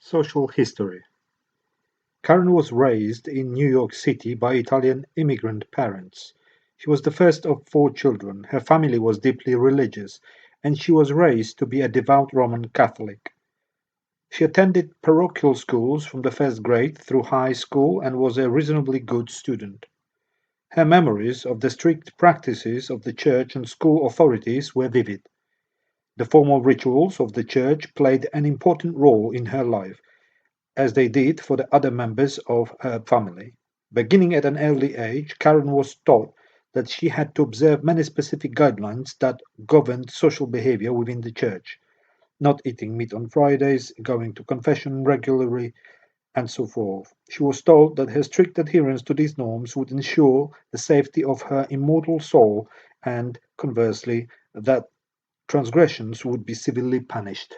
Social history. Karen was raised in New York City by Italian immigrant parents. She was the first of four children. Her family was deeply religious, and she was raised to be a devout Roman Catholic. She attended parochial schools from the first grade through high school and was a reasonably good student. Her memories of the strict practices of the church and school authorities were vivid. The formal rituals of the church played an important role in her life, as they did for the other members of her family. Beginning at an early age, Karen was taught that she had to observe many specific guidelines that governed social behavior within the church: not eating meat on Fridays, going to confession regularly, and so forth. She was told that her strict adherence to these norms would ensure the safety of her immortal soul, and conversely, that transgressions would be severely punished.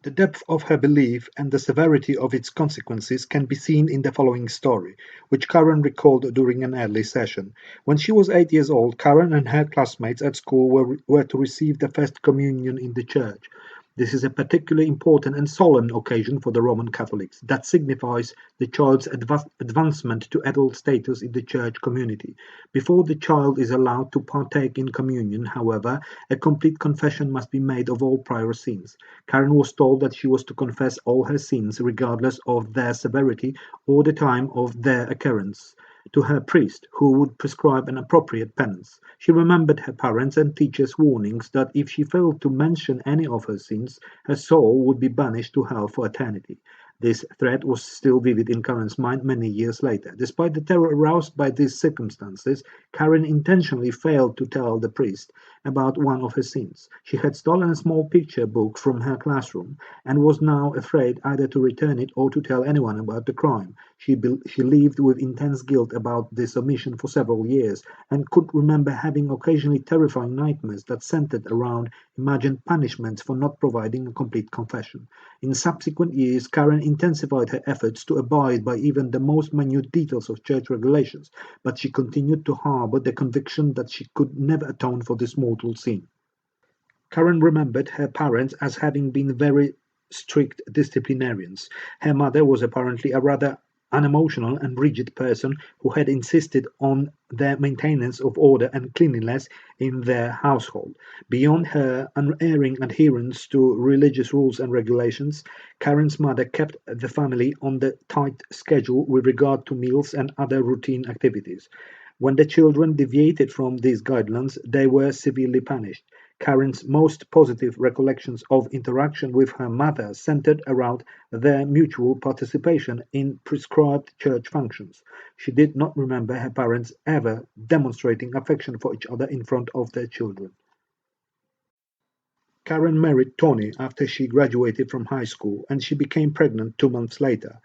The depth of her belief and the severity of its consequences can be seen in the following story, which Karen recalled during an early session. When she was 8 years old, Karen and her classmates at school were to receive the First Communion in the church. This is a particularly important and solemn occasion for the Roman Catholics that signifies the child's advancement to adult status in the church community. Before the child is allowed to partake in communion, however, a complete confession must be made of all prior sins. Karen was told that she was to confess all her sins, regardless of their severity or the time of their occurrence, to her priest, who would prescribe an appropriate penance. She remembered her parents' and teachers' warnings that if she failed to mention any of her sins, her soul would be banished to hell for eternity. This threat was still vivid in Karen's mind many years later. Despite the terror aroused by these circumstances, Karen intentionally failed to tell the priest about one of her sins. She had stolen a small picture book from her classroom and was now afraid either to return it or to tell anyone about the crime. She lived with intense guilt about this omission for several years and could remember having occasionally terrifying nightmares that centered around imagined punishments for not providing a complete confession. In subsequent years, Karen intensified her efforts to abide by even the most minute details of church regulations, but she continued to harbor the conviction that she could never atone for this mortal sin. Karen remembered her parents as having been very strict disciplinarians. Her mother was apparently a rather unemotional and rigid person who had insisted on the maintenance of order and cleanliness in their household. Beyond her unerring adherence to religious rules and regulations, Karen's mother kept the family on the tight schedule with regard to meals and other routine activities. When the children deviated from these guidelines, they were severely punished. Karen's most positive recollections of interaction with her mother centered around their mutual participation in prescribed church functions. She did not remember her parents ever demonstrating affection for each other in front of their children. Karen married Tony after she graduated from high school, and she became pregnant 2 months later.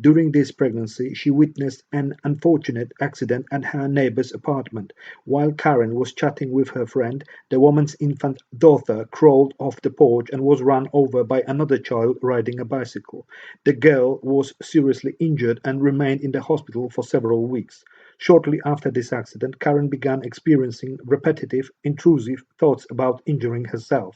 During this pregnancy, she witnessed an unfortunate accident at her neighbor's apartment. While Karen was chatting with her friend, the woman's infant daughter crawled off the porch and was run over by another child riding a bicycle. The girl was seriously injured and remained in the hospital for several weeks. Shortly after this accident, Karen began experiencing repetitive, intrusive thoughts about injuring herself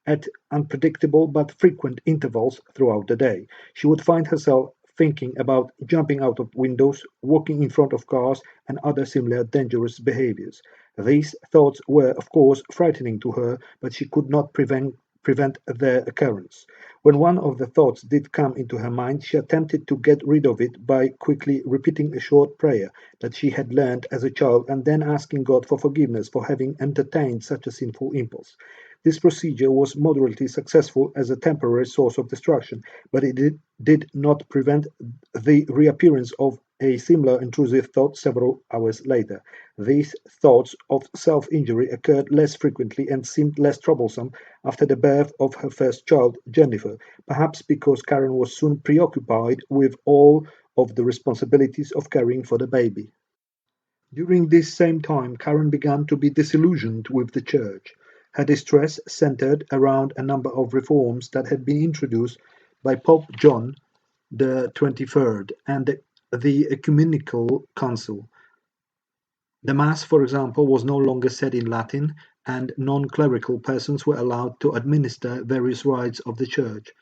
at unpredictable but frequent intervals throughout the day. She would find herself thinking about jumping out of windows, walking in front of cars, and other similar dangerous behaviors. These thoughts were, of course, frightening to her, but she could not prevent their occurrence. When one of the thoughts did come into her mind, she attempted to get rid of it by quickly repeating a short prayer that she had learned as a child and then asking God for forgiveness for having entertained such a sinful impulse. This procedure was moderately successful as a temporary source of distraction, but it did not prevent the reappearance of a similar intrusive thought several hours later. These thoughts of self injury occurred less frequently and seemed less troublesome after the birth of her first child, Jennifer, perhaps because Karen was soon preoccupied with all of the responsibilities of caring for the baby. During this same time, Karen began to be disillusioned with the church. Her distress centered around a number of reforms that had been introduced by Pope John the 23rd and the Ecumenical Council. The Mass, for example, was no longer said in Latin, and non clerical persons were allowed to administer various rites of the Church.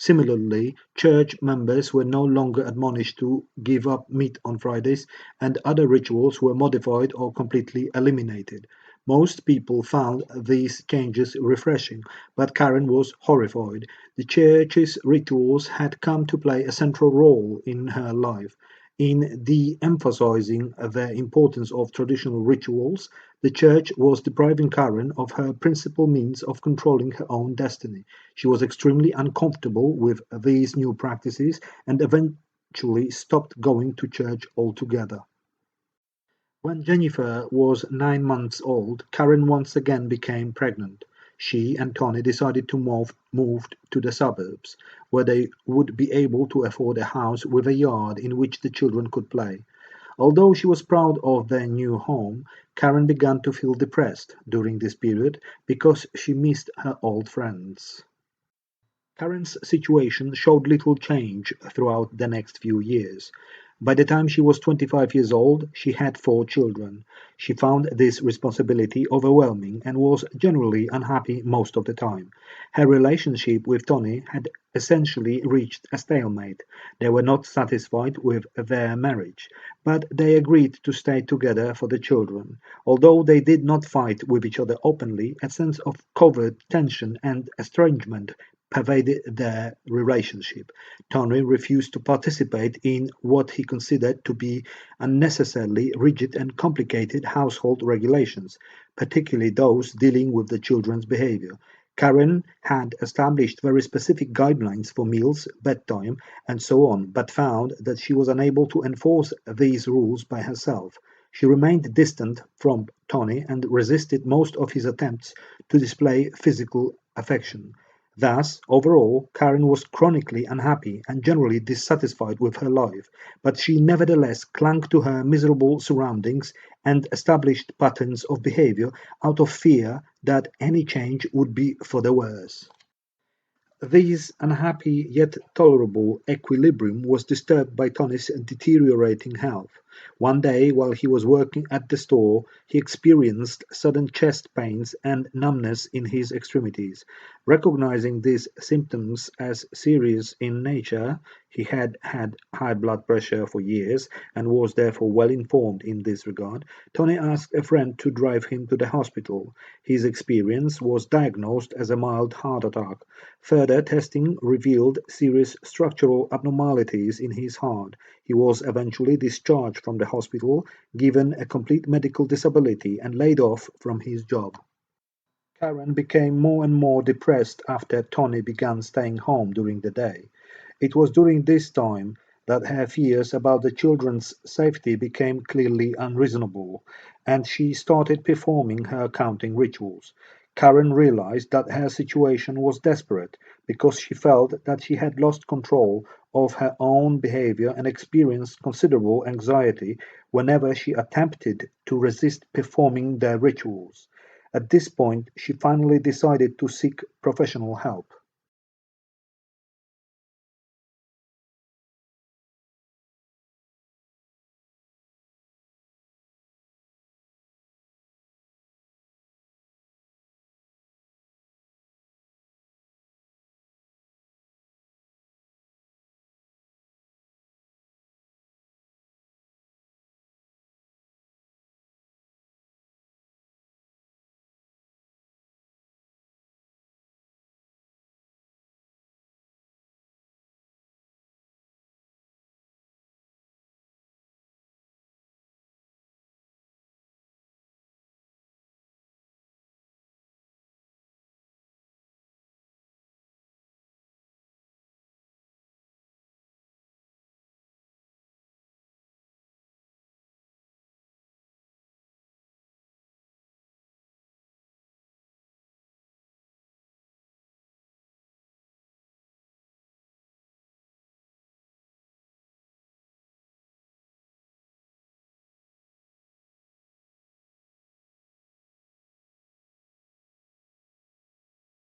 Similarly, church members were no longer admonished to give up meat on Fridays, and other rituals were modified or completely eliminated. Most people found these changes refreshing, but Karen was horrified. The church's rituals had come to play a central role in her life. In de-emphasizing the importance of traditional rituals, the church was depriving Karen of her principal means of controlling her own destiny. She was extremely uncomfortable with these new practices and eventually stopped going to church altogether. When Jennifer was 9 months old, Karen once again became pregnant. She and Tony decided to move to the suburbs, where they would be able to afford a house with a yard in which the children could play. Although she was proud of their new home, Karen began to feel depressed during this period because she missed her old friends. Karen's situation showed little change throughout the next few years. By the time she was 25 years old, she had 4 children. She found this responsibility overwhelming and was generally unhappy most of the time. Her relationship with Tony had essentially reached a stalemate. They were not satisfied with their marriage, but they agreed to stay together for the children. Although they did not fight with each other openly, a sense of covert tension and estrangement pervaded their relationship. Tony refused to participate in what he considered to be unnecessarily rigid and complicated household regulations, particularly those dealing with the children's behavior. Karen had established very specific guidelines for meals, bedtime, and so on, but found that she was unable to enforce these rules by herself. She remained distant from Tony and resisted most of his attempts to display physical affection. Thus, overall, Karen was chronically unhappy and generally dissatisfied with her life, but she nevertheless clung to her miserable surroundings and established patterns of behavior out of fear that any change would be for the worse. This unhappy yet tolerable equilibrium was disturbed by Tony's deteriorating health. One day, while he was working at the store, he experienced sudden chest pains and numbness in his extremities. Recognizing these symptoms as serious in nature, he had had high blood pressure for years and was therefore well informed in this regard. Tony asked a friend to drive him to the hospital. His experience was diagnosed as a mild heart attack. Further testing revealed serious structural abnormalities in his heart. He was eventually discharged from the hospital, given a complete medical disability, and laid off from his job. Karen became more and more depressed after Tony began staying home during the day. It was during this time that her fears about the children's safety became clearly unreasonable, and she started performing her counting rituals. Karen realized that her situation was desperate because she felt that she had lost control of her own behavior and experienced considerable anxiety whenever she attempted to resist performing their rituals. At this point, she finally decided to seek professional help.